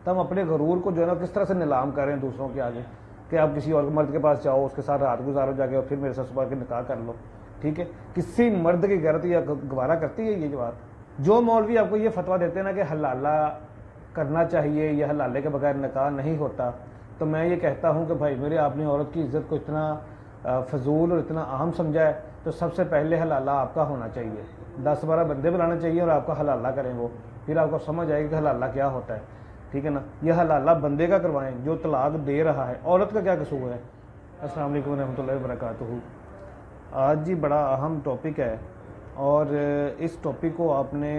تو ہم اپنے غرور کو جو ہے نا کس طرح سے نیلام کر رہے ہیں دوسروں کے آگے کہ آپ کسی اور مرد کے پاس جاؤ، اس کے ساتھ رات گزارو جا کے اور پھر میرے ساتھ صبح کے نکاح کر لو. ٹھیک ہے، کسی مرد کی غیرت یا گوارا کرتی ہے یہ بات؟ جو مولوی آپ کو یہ فتویٰ دیتے ہیں نا کہ حلالہ کرنا چاہیے یا حلالے کے بغیر نکاح نہیں ہوتا، تو میں یہ کہتا ہوں کہ بھائی میرے آپ نے عورت کی عزت کو اتنا فضول اور اتنا اہم سمجھا ہے تو سب سے پہلے حلالہ آپ کا ہونا چاہیے. 10-12 بندے بلانا چاہیے اور آپ کا حلالہ کریں وہ، پھر آپ کو سمجھ آئے گی کہ حلالہ کیا ہوتا ہے. ٹھیک ہے نا، یہ حلالہ بندے کا کروائیں جو طلاق دے رہا ہے، عورت کا کیا قصور ہے. السلام علیکم ورحمۃ اللہ وبرکاتہ. آج جی بڑا اہم ٹاپک ہے اور اس ٹاپک کو آپ نے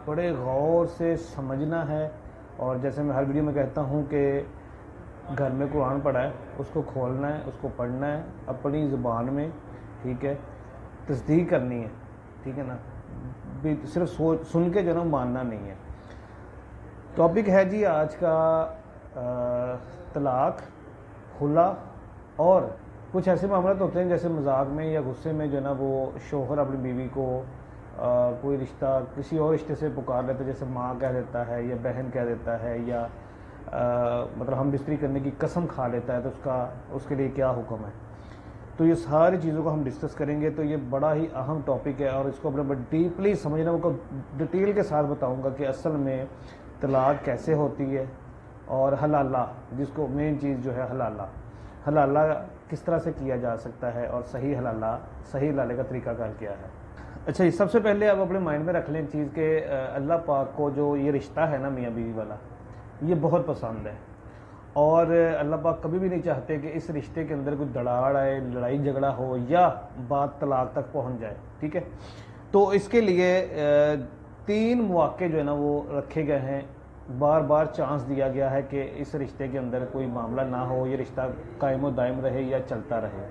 بڑے غور سے سمجھنا ہے. اور جیسے میں ہر ویڈیو میں کہتا ہوں کہ گھر میں قرآن پڑھا ہے، اس کو کھولنا ہے، اس کو پڑھنا ہے اپنی زبان میں. ٹھیک ہے، تصدیق کرنی ہے. ٹھیک ہے نا، صرف سن کے جو نا ماننا نہیں ہے. ٹاپک ہے جی آج کا طلاق، خلا اور کچھ ایسے معاملات ہوتے ہیں جیسے مذاق میں یا غصے میں جو نا وہ شوہر اپنی بیوی کو کوئی رشتہ کسی اور رشتے سے پکار لیتا ہے، جیسے ماں کہہ دیتا ہے یا بہن کہہ دیتا ہے یا مطلب ہم بستری کرنے کی قسم کھا لیتا ہے، تو اس کے لیے کیا حکم ہے. تو یہ ساری چیزوں کو ہم ڈسکس کریں گے. تو یہ بڑا ہی اہم ٹاپک ہے اور اس کو اپنے بڑا ڈیپلی سمجھنا، کو ڈیٹیل کے ساتھ بتاؤں گا کہ اصل میں طلاق کیسے ہوتی ہے اور حلالہ، جس کو مین چیز جو ہے حلالہ کس طرح سے کیا جا سکتا ہے اور صحیح حلالے کا طریقہ کار کیا ہے. اچھا جی، سب سے پہلے آپ اپنے مائنڈ میں رکھ لیں ایک چیز کہ اللہ پاک کو جو یہ رشتہ ہے نا میاں بیوی والا، یہ بہت پسند ہے اور اللہ پاک کبھی بھی نہیں چاہتے کہ اس رشتے کے اندر کوئی دڑاڑ آئے، لڑائی جھگڑا ہو یا بات طلاق تک پہنچ جائے. ٹھیک ہے، تو اس کے لیے 3 مواقع جو ہے نا وہ رکھے گئے ہیں. بار بار چانس دیا گیا ہے کہ اس رشتے کے اندر کوئی معاملہ نہ ہو، یہ رشتہ قائم و دائم رہے یا چلتا رہے.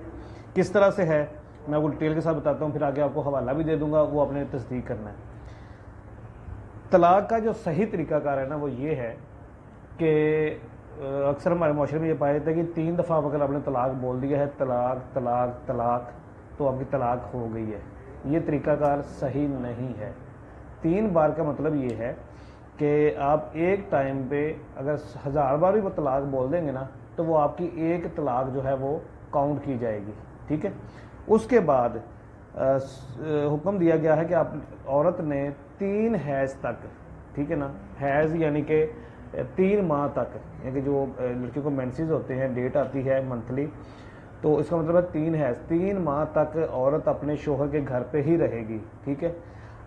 کس طرح سے ہے میں آپ کو ڈیٹیل کے ساتھ بتاتا ہوں، پھر آگے آپ کو حوالہ بھی دے دوں گا، وہ آپ نے تصدیق کرنا ہے. طلاق کا جو صحیح طریقہ کار ہے نا وہ یہ ہے کہ اکثر ہمارے معاشرے میں یہ پایا جاتا ہے کہ 3 دفعہ اگر آپ نے طلاق بول دیا ہے، طلاق طلاق طلاق، تو آپ کی طلاق ہو گئی ہے. یہ طریقہ کار صحیح نہیں ہے. 3 بار کا مطلب یہ ہے کہ آپ ایک ٹائم پہ اگر 1000 بار بھی وہ طلاق بول دیں گے نا تو وہ آپ کی ایک طلاق جو ہے وہ کاؤنٹ کی جائے گی. ٹھیک ہے، اس کے بعد حکم دیا گیا ہے کہ آپ عورت نے 3 حیض تک، ٹھیک ہے نا، حیض یعنی کہ 3 ماہ تک، یعنی کہ جو لڑکیوں کو مینسز ہوتے ہیں، ڈیٹ آتی ہے منتھلی، تو اس کا مطلب ہے 3 حیض، 3 ماہ تک عورت اپنے شوہر کے گھر پہ ہی رہے گی. ٹھیک ہے،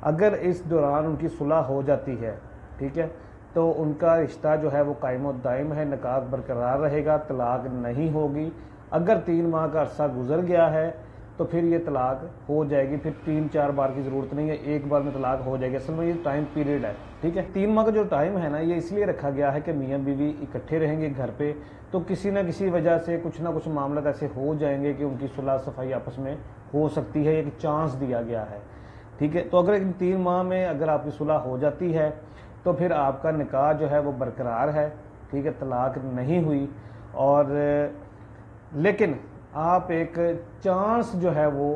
اگر اس دوران ان کی صلح ہو جاتی ہے، ٹھیک ہے، تو ان کا رشتہ جو ہے وہ قائم و دائم ہے، نکاح برقرار رہے گا، طلاق نہیں ہوگی. اگر 3 ماہ کا عرصہ گزر گیا ہے تو پھر یہ طلاق ہو جائے گی. پھر 3-4 بار کی ضرورت نہیں ہے، ایک بار میں طلاق ہو جائے گی. اصل میں یہ ٹائم پیریڈ ہے. ٹھیک ہے، 3 ماہ کا جو ٹائم ہے نا یہ اس لیے رکھا گیا ہے کہ میاں بیوی اکٹھے رہیں گے گھر پہ، تو کسی نہ کسی وجہ سے کچھ نہ کچھ معاملات ایسے ہو جائیں گے کہ ان کی صلح صفائی آپس میں ہو سکتی ہے. ایک چانس دیا گیا ہے. ٹھیک ہے، تو اگر 3 ماہ میں اگر آپ کی صلح ہو جاتی ہے تو پھر آپ کا نکاح جو ہے وہ برقرار ہے. ٹھیک ہے، طلاق نہیں ہوئی. اور لیکن آپ ایک چانس جو ہے وہ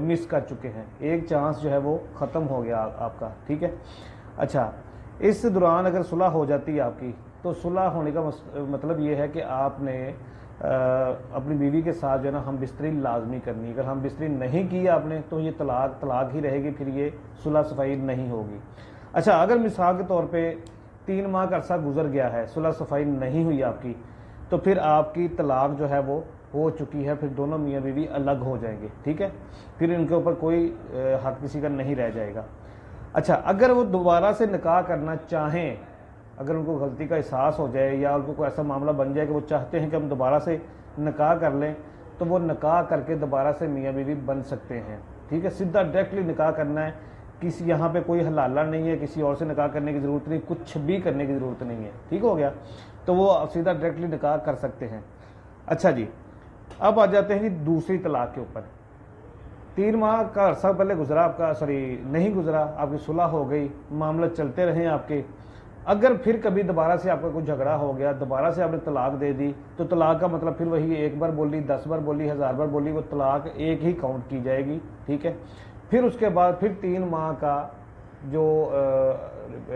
مس کر چکے ہیں، ایک چانس جو ہے وہ ختم ہو گیا آپ کا. ٹھیک ہے، اچھا، اس دوران اگر صلح ہو جاتی ہے آپ کی تو صلح ہونے کا مطلب یہ ہے کہ آپ نے اپنی بیوی کے ساتھ جو ہے نا ہم بستری لازمی کرنی. اگر ہم بستری نہیں کی آپ نے تو یہ طلاق ہی رہے گی، پھر یہ صلح صفائی نہیں ہوگی. اچھا، اگر مثال کے طور پہ 3 ماہ کا عرصہ گزر گیا ہے، صلح صفائی نہیں ہوئی آپ کی، تو پھر آپ کی طلاق جو ہے وہ ہو چکی ہے. پھر دونوں میاں بیوی الگ ہو جائیں گے. ٹھیک ہے، پھر ان کے اوپر کوئی حق کسی کا نہیں رہ جائے گا. اچھا، اگر وہ دوبارہ سے نکاح کرنا چاہیں، اگر ان کو غلطی کا احساس ہو جائے یا ان کو کوئی ایسا معاملہ بن جائے کہ وہ چاہتے ہیں کہ ہم دوبارہ سے نکاح کر لیں، تو وہ نکاح کر کے دوبارہ سے میاں بیوی بن سکتے ہیں. ٹھیک ہے، سیدھا ڈائریکٹلی نکاح کرنا ہے. کسی یہاں پہ کوئی حلالہ نہیں ہے، کسی اور سے نکاح کرنے کی ضرورت نہیں، کچھ بھی کرنے کی ضرورت نہیں ہے. ٹھیک ہو گیا، تو وہ سیدھا ڈائریکٹلی نکاح کر سکتے ہیں. اچھا جی، اب آ جاتے ہیں جی دوسری طلاق کے اوپر. 3 ماہ کا عرصہ پہلے گزرا آپ کا، نہیں گزرا، آپ کی صلح ہو گئی، معاملہ چلتے رہے آپ کے. اگر پھر کبھی دوبارہ سے آپ کا کوئی جھگڑا ہو گیا، دوبارہ سے آپ نے طلاق دے دی، تو طلاق کا مطلب پھر وہی 1 بار بولی، 10 بار بولی، 1000 بار بولی، وہ طلاق ایک ہی کاؤنٹ کی جائے گی. ٹھیک ہے، پھر اس کے بعد پھر 3 ماہ کا جو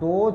2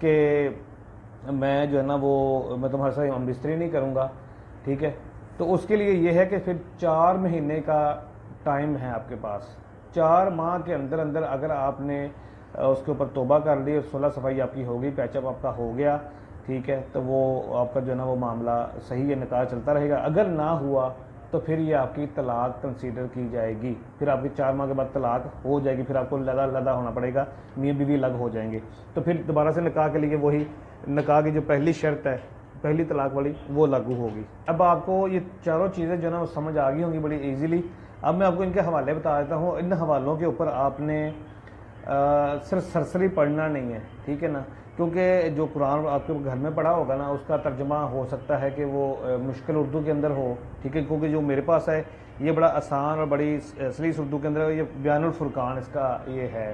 کہ میں جو ہے نا وہ میں تمہارے ساتھ ہم بستری نہیں کروں گا، ٹھیک ہے، تو اس کے لیے یہ ہے کہ پھر 4 مہینے کا ٹائم ہے آپ کے پاس. 4 ماہ کے اندر اندر اگر آپ نے اس کے اوپر توبہ کر لی اور صلح صفائی آپ کی ہو گئی، پیچ اپ آپ کا ہو گیا، ٹھیک ہے، تو وہ آپ کا جو ہے نا وہ معاملہ صحیح ہے، نکاح چلتا رہے گا. اگر نہ ہوا تو پھر یہ آپ کی طلاق کنسیڈر کی جائے گی، پھر آپ کی 4 ماہ کے بعد طلاق ہو جائے گی، پھر آپ کو لدا ہونا پڑے گا، میاں بیوی الگ ہو جائیں گے. تو پھر دوبارہ سے نکاح کے لیے وہی نکاح کی جو پہلی شرط ہے، پہلی طلاق والی، وہ لاگو ہوگی. اب آپ کو یہ چاروں چیزیں جو ہے نا وہ سمجھ آ گئی ہوں گی بڑی ایزیلی. اب میں آپ کو ان کے حوالے بتا دیتا ہوں. ان حوالوں کے اوپر آپ نے صرف سرسری پڑھنا نہیں ہے، ٹھیک ہے نا، کیونکہ جو قرآن آپ کے گھر میں پڑھا ہوگا نا اس کا ترجمہ ہو سکتا ہے کہ وہ مشکل اردو کے اندر ہو، ٹھیک ہے، کیونکہ جو میرے پاس ہے یہ بڑا آسان اور بڑی سلیس اردو کے اندر، یہ بیان الفرقان اس کا یہ ہے،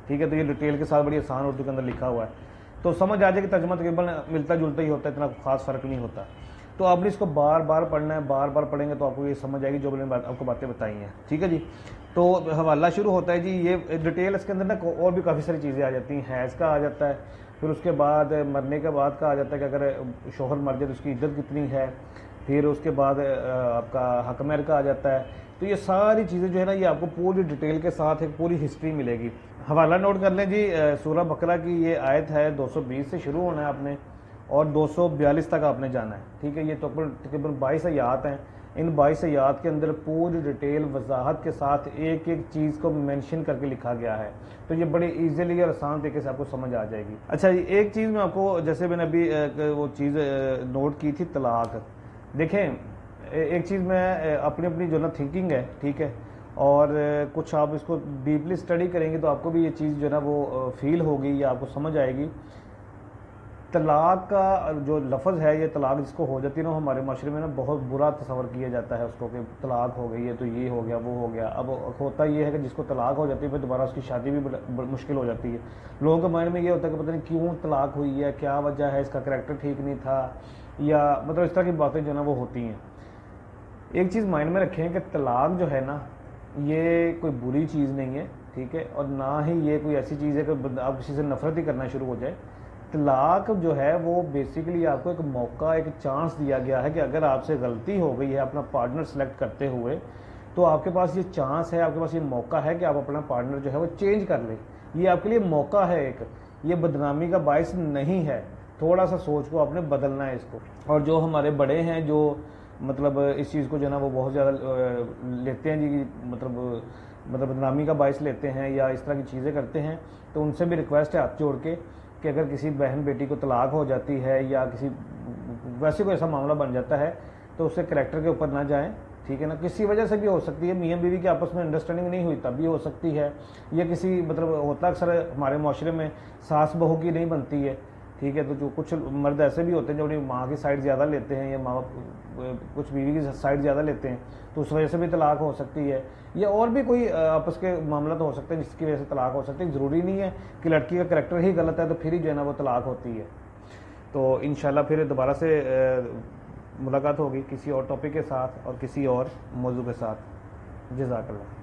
ٹھیک ہے، تو یہ ڈیٹیل کے ساتھ بڑی آسان اردو کے اندر لکھا ہوا ہے، تو سمجھ آ جائے کہ ترجمہ تقریباً ملتا جلتا ہی ہوتا ہے، اتنا خاص فرق نہیں ہوتا. تو آپ نے اس کو بار بار پڑھنا ہے، بار بار پڑھیں گے تو آپ کو یہ سمجھ آئے گی جو میں نے آپ کو باتیں بتائی ہیں، ٹھیک ہے جی. تو حوالہ شروع ہوتا ہے جی، یہ ڈیٹیل اس کے اندر نا اور بھی کافی ساری چیزیں آ جاتی ہیں. حیض کا آ جاتا ہے، پھر اس کے بعد مرنے کے بعد کا آ جاتا ہے کہ اگر شوہر مر جائے تو اس کی عدت کتنی ہے، پھر اس کے بعد آپ کا حق مہر کا آ جاتا ہے. تو یہ ساری چیزیں جو ہے نا یہ آپ کو پوری ڈیٹیل کے ساتھ ایک پوری ہسٹری ملے گی. حوالہ نوٹ کر لیں جی. سورہ بقرہ کی یہ آیت ہے 220 سے شروع ہونا ہے آپ نے اور 242 تک آپ نے جانا ہے، ٹھیک ہے. یہ تقریباً 22 آیات ہیں. ان 22 آیات کے اندر پوری ڈیٹیل وضاحت کے ساتھ ایک ایک چیز کو مینشن کر کے لکھا گیا ہے، تو یہ بڑی ایزیلی اور آسان طریقے سے آپ کو سمجھ آ جائے گی. اچھا جی، ایک چیز میں آپ کو، جیسے میں نے ابھی وہ چیز نوٹ کی تھی، طلاق. دیکھیں ایک چیز میں اپنی جو نا تھنکنگ ہے، ٹھیک ہے، اور کچھ آپ اس کو ڈیپلی اسٹڈی کریں گے تو آپ کو بھی یہ چیز جو ہے نا وہ فیل ہوگی یا آپ کو سمجھ آئے گی. طلاق کا جو لفظ ہے، یہ طلاق جس کو ہو جاتی ہے نا، ہمارے معاشرے میں نا بہت برا تصور کیا جاتا ہے اس کو کہ طلاق ہو گئی ہے تو یہ ہو گیا وہ ہو گیا. اب ہوتا یہ ہے کہ جس کو طلاق ہو جاتی ہے پھر دوبارہ اس کی شادی بھی مشکل ہو جاتی ہے. لوگوں کے مائنڈ میں یہ ہوتا ہے کہ پتہ نہیں کیوں طلاق ہوئی ہے، کیا وجہ ہے، اس کا کریکٹر ٹھیک نہیں تھا، یا مطلب اس طرح کی باتیں جو ہے نا وہ ہوتی ہیں. ایک چیز مائنڈ میں رکھیں کہ طلاق جو ہے نا یہ کوئی بری چیز نہیں ہے، ٹھیک ہے، اور نہ ہی یہ کوئی ایسی چیز ہے کہ آپ کسی سے نفرت ہی کرنا شروع ہو جائے. طلاق جو ہے وہ بیسیکلی آپ کو ایک موقع، ایک چانس دیا گیا ہے کہ اگر آپ سے غلطی ہو گئی ہے اپنا پارٹنر سلیکٹ کرتے ہوئے تو آپ کے پاس یہ چانس ہے، آپ کے پاس یہ موقع ہے کہ آپ اپنا پارٹنر جو ہے وہ چینج کر لیں. یہ آپ کے لیے موقع ہے ایک، یہ بدنامی کا باعث نہیں ہے. تھوڑا سا سوچ کو آپ نے بدلنا ہے اس کو. اور جو ہمارے بڑے ہیں جو مطلب اس چیز کو جو ہے نا وہ بہت زیادہ لیتے ہیں جی، مطلب بدنامی کا باعث لیتے ہیں یا اس طرح کی چیزیں کرتے ہیں، تو ان سے بھی ریکویسٹ ہے ہاتھ جوڑ کے کہ اگر کسی بہن بیٹی کو طلاق ہو جاتی ہے یا کسی ویسے کوئی ایسا معاملہ بن جاتا ہے تو اس سے کریکٹر کے اوپر نہ جائیں، ٹھیک ہے نا. کسی وجہ سے بھی ہو سکتی ہے، میاں بیوی کے آپس میں انڈرسٹینڈنگ نہیں ہوئی تب بھی ہو سکتی ہے، یا کسی مطلب ہوتا اکثر ہمارے معاشرے میں ساس بہو کی نہیں بنتی ہے، ٹھیک ہے. تو جو کچھ مرد ایسے بھی ہوتے ہیں جو اپنی ماں کی سائڈ زیادہ لیتے ہیں یا ماں کچھ بیوی کی سائڈ زیادہ لیتے ہیں، تو اس وجہ سے بھی طلاق ہو سکتی ہے، یا اور بھی کوئی آپس کے معاملات ہو سکتے ہیں جس کی وجہ سے طلاق ہو سکتی ہے. ضروری نہیں ہے کہ لڑکی کا کریکٹر ہی غلط ہے تو پھر ہی جو ہے نا وہ طلاق ہوتی ہے. تو انشاءاللہ پھر دوبارہ سے ملاقات ہوگی کسی اور ٹاپک کے ساتھ اور کسی اور موضوع کے ساتھ. جزاک اللہ.